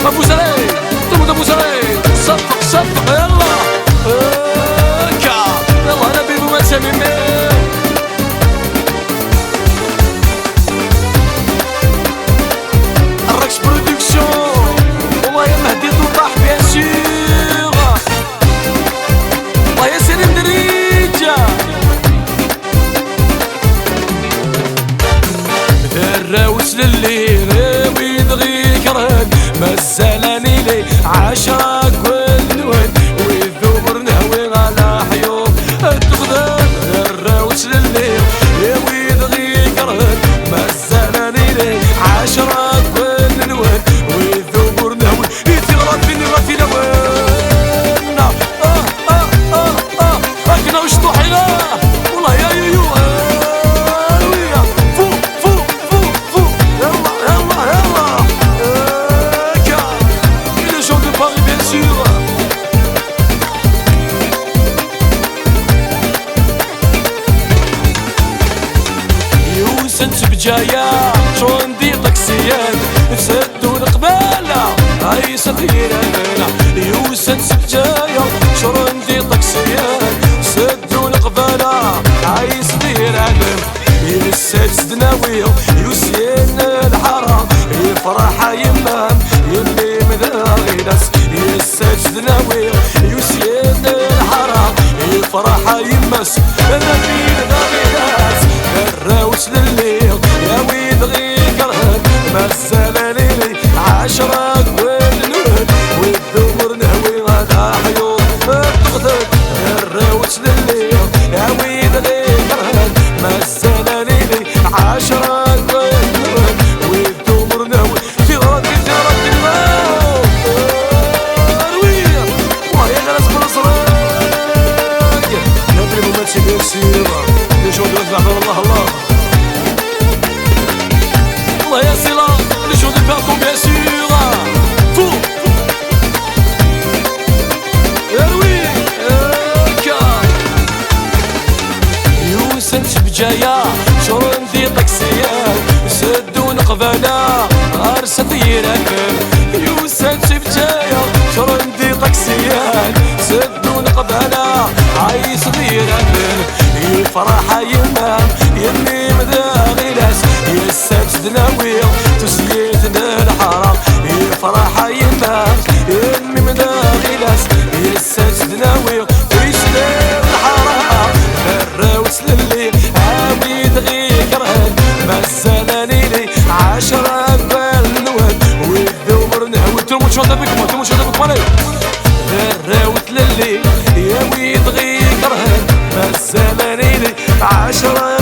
ابوس عليه تموت ابوس عليه صفق صفق يلا هكا يلا انا بيبو ما تسمي الركش برودكسيون والله يا مهدي طاح بيان سيغ الله يا سلام دريجة الراوس للي غاوي دغي كرهن مزالاني لي عاشاك والنوان والذوبر نهوي على حيوم الدغدان الراوس للي غاوي دغي كرهن مزالاني لي عاشاك والنوان والذوبر نهوي يتغرب فيني غافي نوانا راكنا وش طوحينا والله يا يو جاية شو عندي طكسيان نسدو القبالة هاي صغيرة انا يوسن سبجاية شو عندي طكسيان سدو القبالة هاي صغيرة انا يلسات سدناوية يوسين الحرام يفرح يمام يلي مذاغي ناس يلسات سدناوية يوسين الحرام يفرح يماس انا في مذاغي ناس الراوس لليل يا ويد غي كرهن مزالاني لي عاشرك والنود والدور نهوي غدا حيوم الدغدغ الراوس لليل يا ويد غي كرهن مزالاني لي عاشرك والنود والدور نهوي في غرض الموت روية وهي غرس بنصرك نبري مماتي بيرسيرا ليش ودو ادفع الله الله الله يا سيلا ليش ودو ادفع بيان سيغ فو اروي هكا يوسن سبجايا شو عندي طكسيان سدو نقبانا غارسة ثيراكن يوسن سبجايا شو عندي طكسيان سدو نقبانا عايز ثيراكن يفرح يمام يمي مذاغي ناس يسات دناويل تسييتنا الحرام يفرح يمام يمي مذاغي ناس يسات دناويل ويسلم الحرام الراوس للي عاوي دغي كرهن مزالاني لي عاشرة بالنوان والذومر نهوي ترمو شوطة بكم ترمو شوطة بكم علي الراوس للي يا ويد غي كرهن مزالاني لي عاشرة